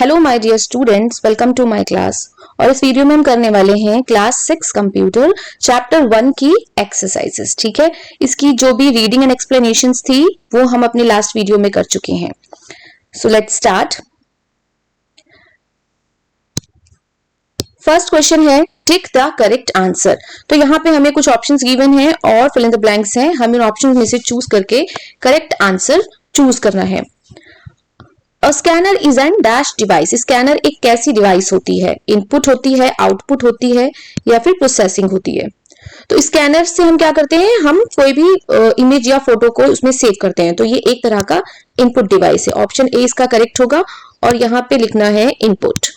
Hello my dear students, welcome to my class. और इस video में हम करने वाले हैं क्लास 6 कंप्यूटर चैप्टर 1 की एक्सरसाइजेस। ठीक है, इसकी जो भी रीडिंग एंड एक्सप्लेनेशंस थी वो हम अपनी लास्ट वीडियो में कर चुके हैं। So let's start. First question है टिक द करेक्ट आंसर। तो यहाँ पे हमें कुछ ऑप्शंस गिवन हैं और फिल इन द ब्लैंक्स हैं। हमें ऑप्शंस में से चूज करके करेक्ट आंसर चूज करना है। A scanner is an dash device. Scanner एक कैसी डिवाइस होती है? इनपुट होती है, आउटपुट होती है या फिर प्रोसेसिंग होती है? तो स्कैनर से हम क्या करते हैं, हम कोई भी इमेज या फोटो को उसमें सेव करते हैं। तो ये एक तरह का इनपुट डिवाइस है। ऑप्शन ए इसका करेक्ट होगा और यहाँ पे लिखना है input.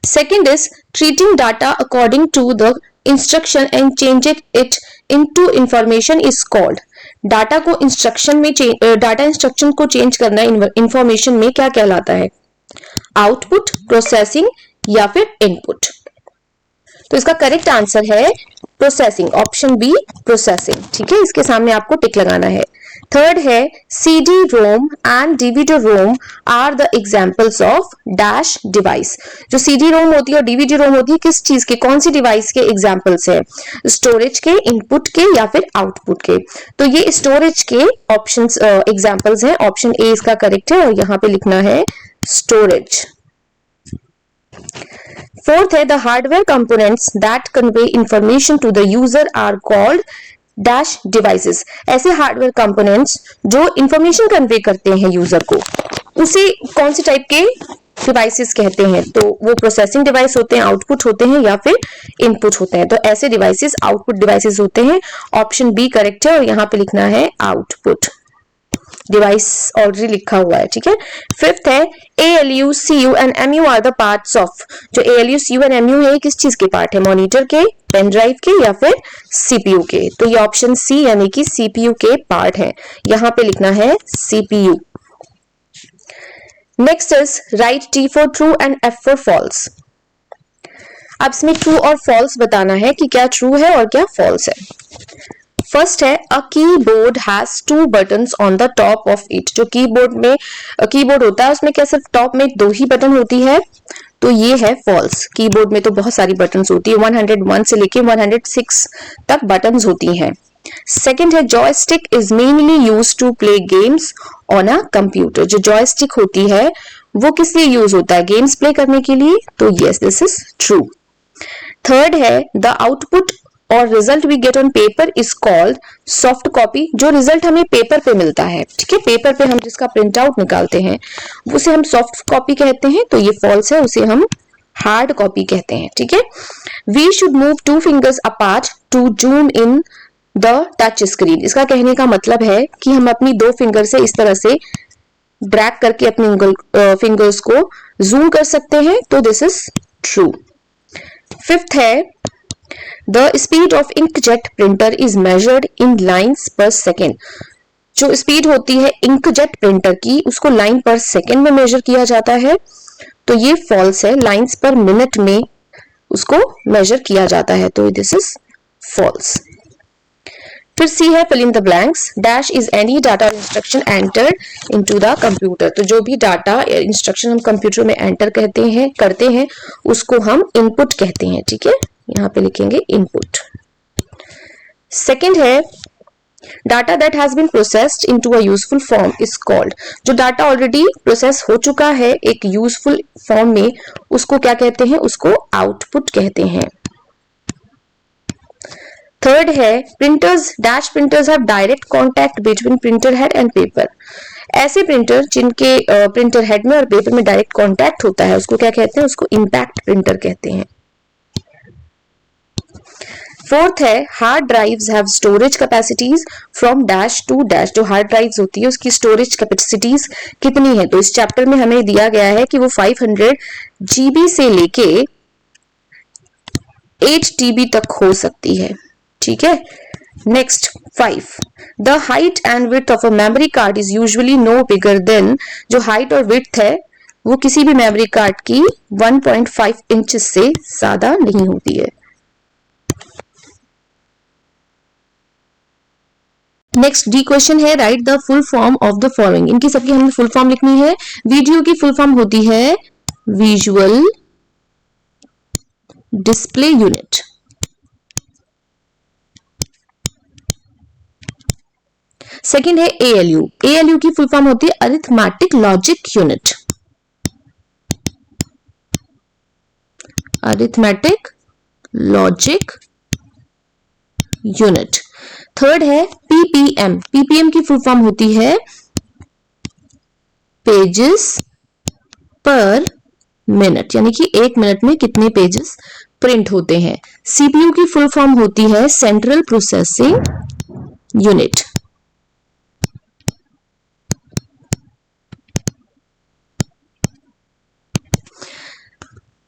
Second is treating data according to the instruction and changing it into information is called. Data को इंस्ट्रक्शन में डाटा इंस्ट्रक्शन को चेंज करना इंफॉर्मेशन में क्या कहलाता है? आउटपुट, प्रोसेसिंग या फिर इनपुट? तो इसका करेक्ट आंसर है प्रोसेसिंग, ऑप्शन बी प्रोसेसिंग। ठीक है, इसके सामने आपको टिक लगाना है। थर्ड है CD ROM and DVD ROM are the examples of dash device. जो CD रोम होती है और DVD रोम होती है किस चीज के, कौन सी डिवाइस के एग्जांपल्स है? स्टोरेज के, इनपुट के या फिर आउटपुट के? तो ये स्टोरेज के ऑप्शंस एग्जांपल्स हैं। ऑप्शन ए इसका करेक्ट है और यहाँ पे लिखना है स्टोरेज। फोर्थ है the hardware components that convey information to the user are called dash devices. ऐसे हार्डवेयर कंपोनेंट्स जो इंफॉर्मेशन कन्वे करते हैं यूजर को, उसे कौन सी टाइप के डिवाइसेस कहते हैं? तो वो प्रोसेसिंग डिवाइस होते हैं, आउटपुट होते हैं या फिर इनपुट होते हैं? तो ऐसे डिवाइसेस आउटपुट डिवाइसेस होते हैं। ऑप्शन बी करेक्ट है और यहाँ पे लिखना है आउटपुट। डिवाइस ऑलरेडी लिखा हुआ है। ठीक है, फिफ्थ है ALU, CU and MU are the parts of. जो ALU, CU एंड MU है किस चीज के पार्ट है? मॉनिटर के, पेन ड्राइव के या फिर CPU के? तो ये ऑप्शन सी यानी कि CPU के पार्ट है। यहाँ पे लिखना है CPU। Next is write T for true and F for false. अब इसमें ट्रू और फॉल्स बताना है कि क्या ट्रू है और क्या फॉल्स है। फर्स्ट है a keyboard has 2 buttons on the top of it. जो कीबोर्ड होता है उसमें क्या सिर्फ टॉप में 2 ही बटन होती है? तो ये है फॉल्स। कीबोर्ड में तो बहुत सारी बटन्स होती है, 101 से लेके 106 तक बटन्स होती हैं। सेकेंड है joystick is mainly used to play games on a computer. जो जॉयस्टिक होती है वो किस लिए यूज होता है? गेम्स प्ले करने के लिए। तो yes, this is true. Third है द आउटपुट और result we get on paper is called soft copy. जो रिजल्ट हमें पेपर पे मिलता है, ठीक है, पेपर पे हम जिसका प्रिंट आउट निकालते हैं उसे हम सॉफ्ट कॉपी कहते हैं। तो ये फॉल्स है, उसे हम हार्ड कॉपी कहते हैं। ठीक है, we should move 2 fingers apart to zoom in the touch screen. इसका कहने का मतलब है कि हम अपनी 2 फिंगर से इस तरह से ड्रैग करके अपनी फिंगर्स को जूम कर सकते हैं। तो दिस इज ट्रू। फिफ्थ है The speed of inkjet printer is measured in lines per second. जो स्पीड होती है इंकजेट प्रिंटर की उसको लाइन पर सेकेंड में मेजर किया जाता है। तो ये फॉल्स है, लाइंस पर मिनट में उसको मेजर किया जाता है। तो दिस इज फॉल्स। फिर सी है fill in the blanks. Dash is any data instruction entered into the computer. तो जो भी डाटा इंस्ट्रक्शन हम कंप्यूटर में एंटर करते हैं उसको हम इनपुट कहते हैं। ठीक है, यहाँ पे लिखेंगे इनपुट। सेकेंड है data that has been processed into a useful form is called. जो डाटा ऑलरेडी प्रोसेस हो चुका है एक यूजफुल फॉर्म में उसको क्या कहते हैं? उसको आउटपुट कहते हैं। थर्ड है printers dash printers have direct contact between printer head and paper. ऐसे प्रिंटर जिनके प्रिंटर हेड में और पेपर में डायरेक्ट कॉन्टैक्ट होता है उसको क्या कहते हैं? उसको इंपैक्ट प्रिंटर कहते हैं। फोर्थ है hard drives have storage capacities from dash to dash. जो हार्ड ड्राइव्स होती है उसकी स्टोरेज कैपेसिटीज कितनी है? तो इस चैप्टर में हमें दिया गया है कि वो 500 GB से लेके 8 TB तक हो सकती है। ठीक है, next 5 the height and width of a memory card is usually no bigger than. जो हाइट और विड्थ है वो किसी भी मेमोरी कार्ड की 1.5 इंच से ज्यादा नहीं होती है। नेक्स्ट डी क्वेश्चन है right the full form of the following. इनकी सबकी हमें फुल फॉर्म लिखनी है। वीडियो की फुल फॉर्म होती है विजुअल डिस्प्ले यूनिट। सेकंड है एएलयू। एएलयू की फुल फॉर्म होती है arithmetic logic unit. Arithmetic logic unit. Third है पीपीएम। पीपीएम की फुल फॉर्म होती है पेजेस पर मिनट, यानी कि एक मिनट में कितने पेजेस प्रिंट होते हैं। सीपीयू की फुल फॉर्म होती है सेंट्रल प्रोसेसिंग यूनिट।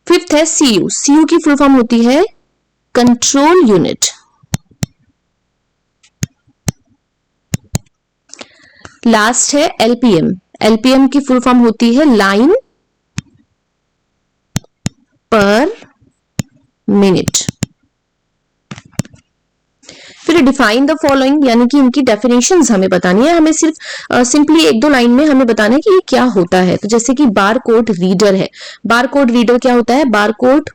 फिफ्थ है सीयू। सीयू की फुल फॉर्म होती है कंट्रोल यूनिट। लास्ट है एलपीएम। एलपीएम की फुल फॉर्म होती है लाइन पर मिनट। फिर डिफाइन द फॉलोइंग, यानी कि इनकी डेफिनेशंस हमें बतानी है। हमें सिर्फ सिंपली एक दो लाइन में हमें बताना है कि ये क्या होता है। तो जैसे कि बार कोड रीडर है। बार कोड रीडर क्या होता है? बार कोड,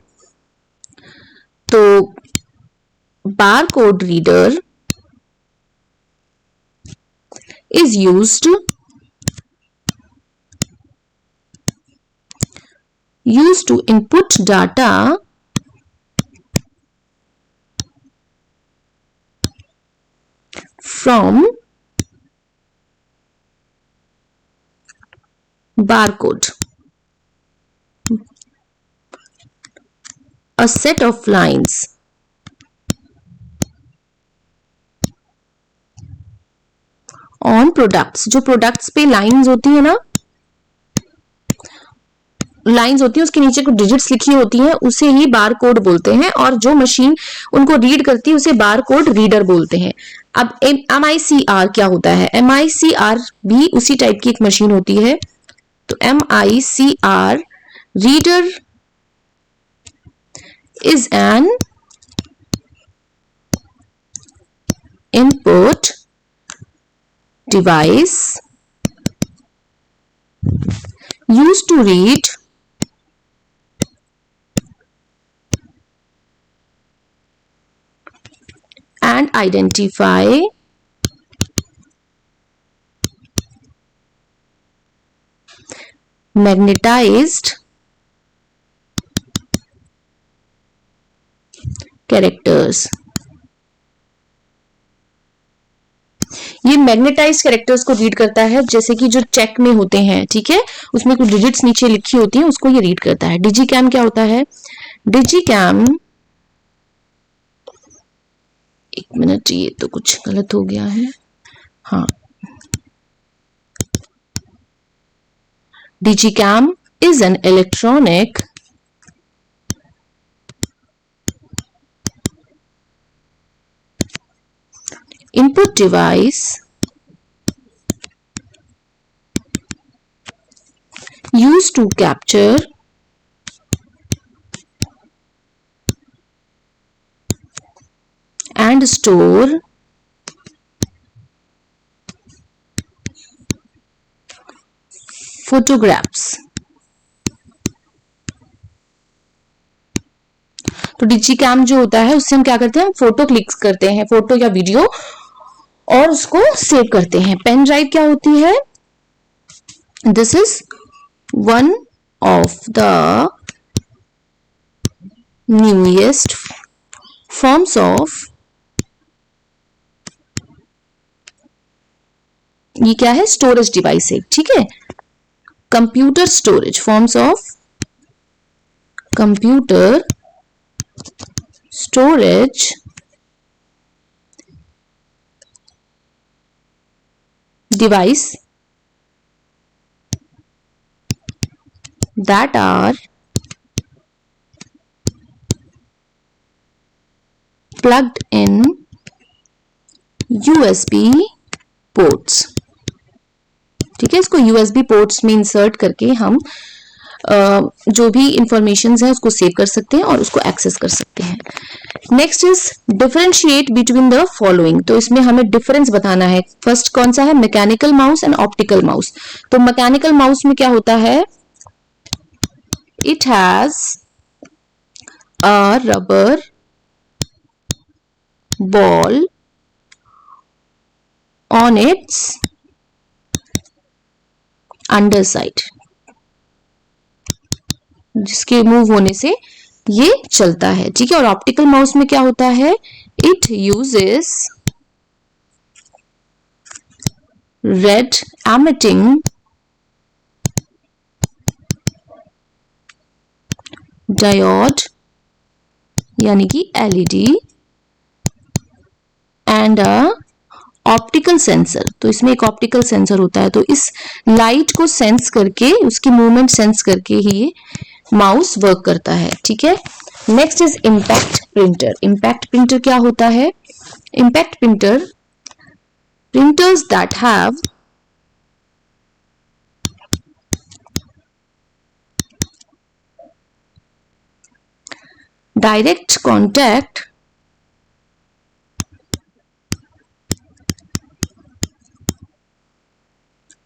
तो bar code reader is used to input data from barcode, a set of lines on products. जो प्रोडक्ट्स पे लाइंस होती है ना, लाइंस होती है उसके नीचे कुछ डिजिट्स लिखी होती हैं, उसे ही बार कोड बोलते हैं। और जो मशीन उनको रीड करती है उसे बार कोड रीडर बोलते हैं। अब MICR क्या होता है? MICR भी उसी टाइप की एक मशीन होती है। तो MICR reader is an input device used to read and identify magnetized characters। ये मैग्नेटाइज कैरेक्टर्स को रीड करता है, जैसे कि जो चेक में होते हैं, ठीक है, उसमें कुछ डिजिट्स नीचे लिखी होती हैं, उसको ये रीड करता है। डिजीकैम क्या होता है? डिजीकैम, एक मिनट, ये तो कुछ गलत हो गया है। हाँ, digicam is an electronic input device used to capture and store photographs। तो डिजीकैम जो होता है उससे हम क्या करते हैं? फोटो क्लिक करते हैं, फोटो या वीडियो, और उसको सेव करते हैं। पेन ड्राइव क्या होती है? This is one of the newest forms of, ये क्या है? स्टोरेज डिवाइस है, ठीक है। Computer storage, forms of computer storage device that are plugged in USB ports। ठीक है, इसको USB पोर्ट्स में इंसर्ट करके हम जो भी इंफॉर्मेशन है उसको सेव कर सकते हैं और उसको एक्सेस कर सकते हैं। Next is differentiate between the following. तो इसमें हमें डिफरेंस बताना है। फर्स्ट कौन सा है? Mechanical mouse and optical mouse. तो मैकेनिकल माउस में क्या होता है? It has a rubber ball on it's under side, जिसके मूव होने से ये चलता है, ठीक है। और ऑप्टिकल माउस में क्या होता है? It uses red emitting diode यानी कि LED and a optical sensor. तो इसमें एक ऑप्टिकल सेंसर होता है, तो इस लाइट को सेंस करके, उसकी मूवमेंट सेंस करके ही माउस वर्क करता है, ठीक है। Next is impact printer. Impact printer क्या होता है? Impact printer, printers that have direct contact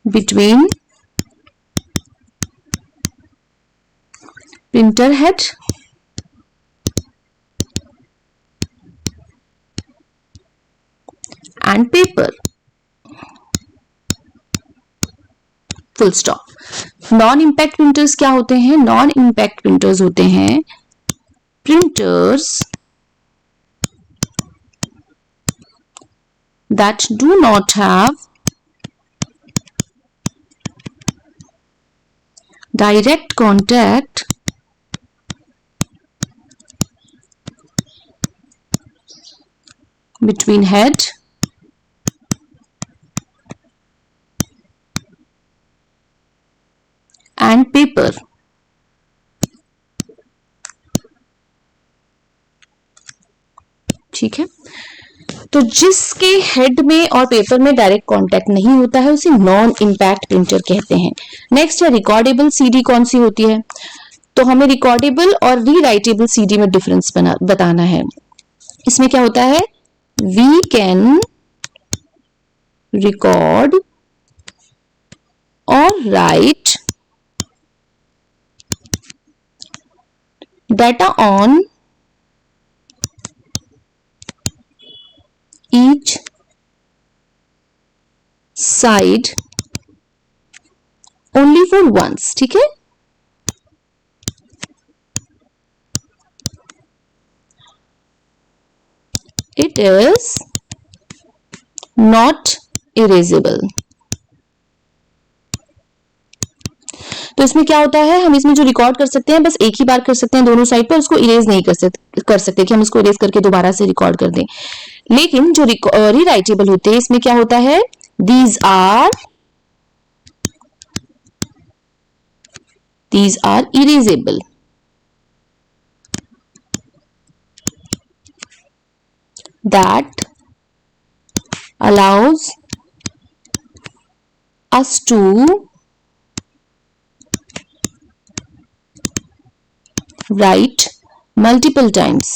between printer head and paper, full stop। Non impact printers क्या होते हैं? नॉन इम्पैक्ट प्रिंटर्स होते हैं printers that do not have direct contact between head and paper। ठीक है, तो जिसके head में और पेपर में डायरेक्ट कांटेक्ट नहीं होता है उसे नॉन इम्पैक्ट प्रिंटर कहते हैं। नेक्स्ट है रिकॉर्डेबल सीडी। कौन सी होती है? तो हमें रिकॉर्डेबल और रीराइटेबल सीडी में डिफरेंस बताना है। इसमें क्या होता है? वी कैन रिकॉर्ड और right data on each side only for once, ठीक है। It is not erasable। तो इसमें क्या होता है? हम इसमें जो रिकॉर्ड कर सकते हैं बस एक ही बार कर सकते हैं दोनों साइड पर, उसको इरेज नहीं कर सकते कि हम इसको इरेज करके दोबारा से रिकॉर्ड कर दें। लेकिन जो रीराइटेबल होते हैं इसमें क्या होता है? these are erasable। that allows us to write multiple times।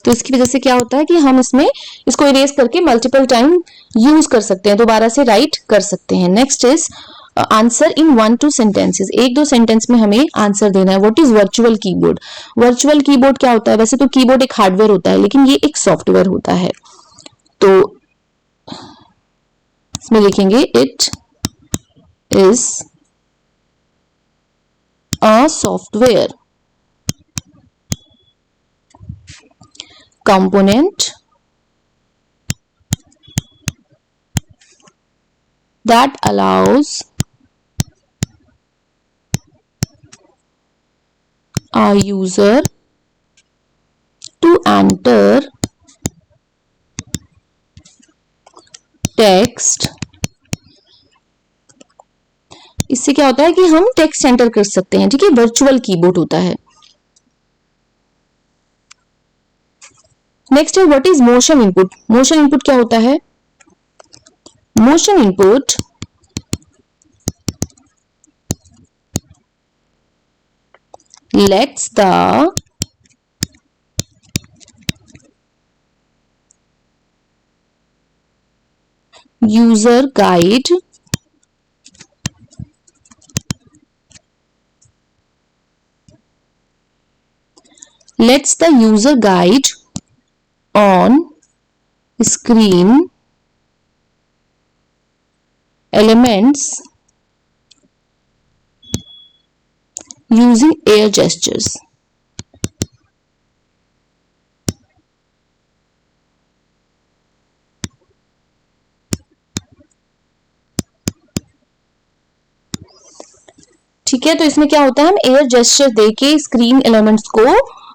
तो इसकी वजह से क्या होता है कि हम इसको इरेज करके मल्टीपल टाइम यूज कर सकते हैं, दोबारा से राइट कर सकते हैं। Next is answer in 1-2 sentences. 1-2 sentence में हमें आंसर देना है। What is virtual keyboard? Virtual keyboard क्या होता है? वैसे तो कीबोर्ड एक हार्डवेयर होता है, लेकिन ये एक सॉफ्टवेयर होता है। तो इसमें लिखेंगे it is a software component that allows a user to enter text। इससे क्या होता है कि हम टेक्स्ट एंटर कर सकते हैं, ठीक है। वर्चुअल कीबोर्ड होता है। नेक्स्ट है what is motion input. Motion input क्या होता है? Motion input lets the user guide on screen elements using air gestures. ठीक है, तो इसमें क्या होता है, हम एयर जेस्चर देके स्क्रीन एलिमेंट्स को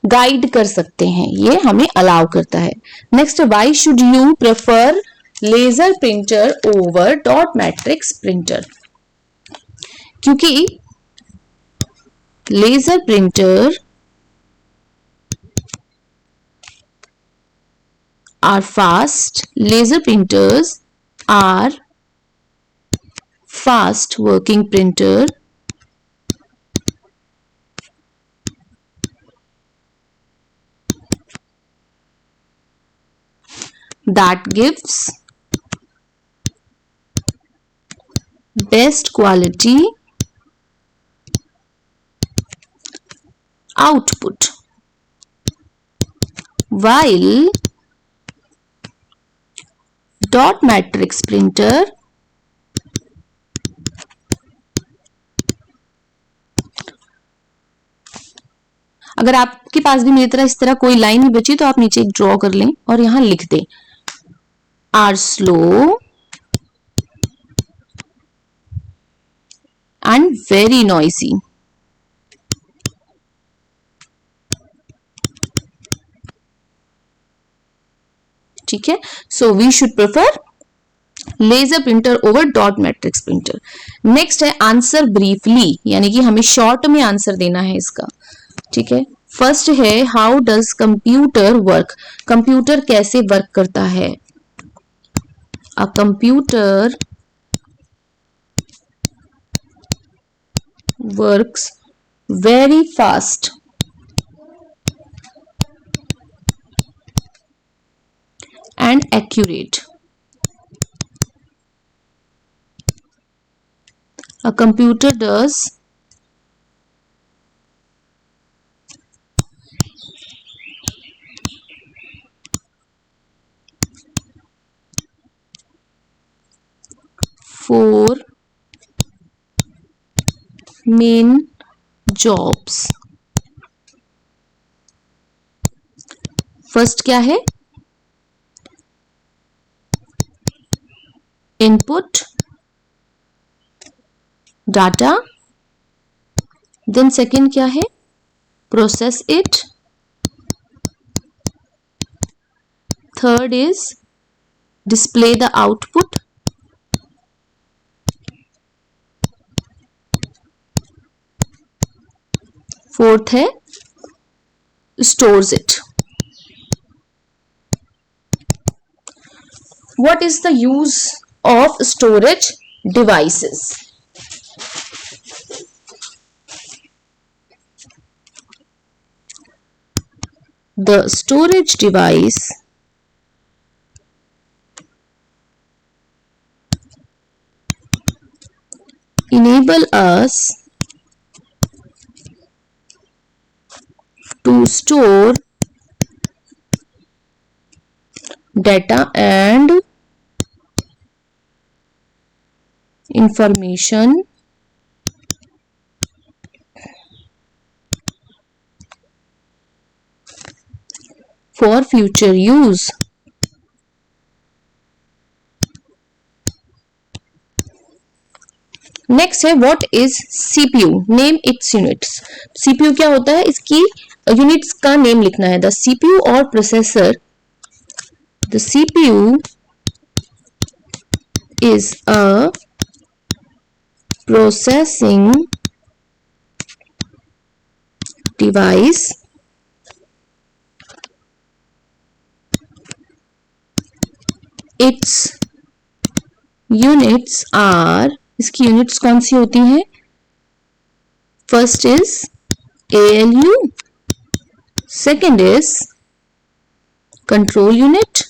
गाइड कर सकते हैं, ये हमें अलाउ करता है। Next, why should you prefer laser printer over dot matrix printer? क्योंकि laser printer are fast. Laser printers are fast working printer that gives best quality output, while dot matrix printer अगर आपके पास भी मेरी तरह इस तरह कोई लाइन नहीं बची तो आप नीचे एक ड्रॉ कर लें और यहां लिख दें, are slow and very noisy. ठीक है, so we should prefer laser printer over dot matrix printer. Next है आंसर ब्रीफली, यानी कि हमें शॉर्ट में आंसर देना है इसका। ठीक है, फर्स्ट है how does computer work? Computer कैसे वर्क करता है? A computer works very fast and accurate. A computer does four main jobs. First क्या है? इनपुट डाटा, देन सेकेंड क्या है? Process it, third is display the output, fourth है stores it. What is the use of storage devices? The storage device enable us to store data and information for future use. Next है what is CPU? Name its units. CPU क्या होता है, इसकी units का name लिखना है। The CPU और processor, the CPU is a processing device its units are, इसकी यूनिट्स कौन सी होती हैं? First is ALU, second is control unit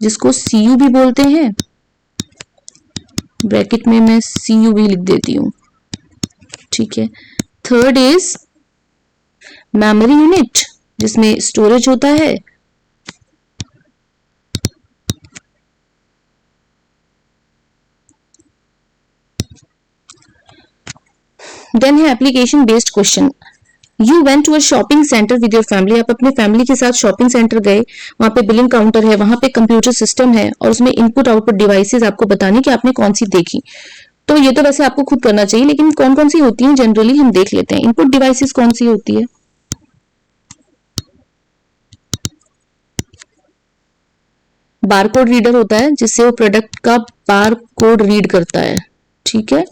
जिसको CU भी बोलते हैं, ब्रैकेट में मैं CU भी लिख देती हूं, ठीक है। थर्ड इज मेमोरी यूनिट जिसमें स्टोरेज होता है, देन है application based question. You went to a shopping centre with your family, आप अपने फैमिली के साथ शॉपिंग सेंटर गए, वहां पे बिलिंग काउंटर है, वहां पे कंप्यूटर सिस्टम है और उसमें इनपुट आउटपुट डिवाइसेस आपको बताने कि आपने कौन सी देखी। तो ये तो वैसे आपको खुद करना चाहिए, लेकिन कौन कौन सी होती है जनरली हम देख लेते हैं। इनपुट डिवाइसेस कौन सी होती है? बारकोड रीडर होता है जिससे वो प्रोडक्ट का बार कोड रीड करता है, ठीक है।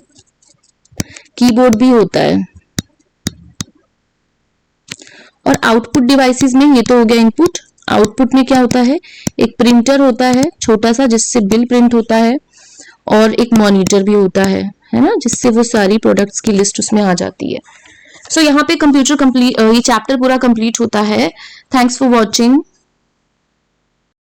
कीबोर्ड भी होता है। और आउटपुट डिवाइसेस में ये तो हो गया इनपुट। आउटपुट में क्या होता है? एक प्रिंटर होता है छोटा सा जिससे बिल प्रिंट होता है, और एक मॉनिटर भी होता है ना, जिससे वो सारी प्रोडक्ट्स की लिस्ट उसमें आ जाती है। सो यहाँ पे कंप्यूटर कंप्लीट, ये चैप्टर पूरा कंप्लीट होता है। Thanks for watching.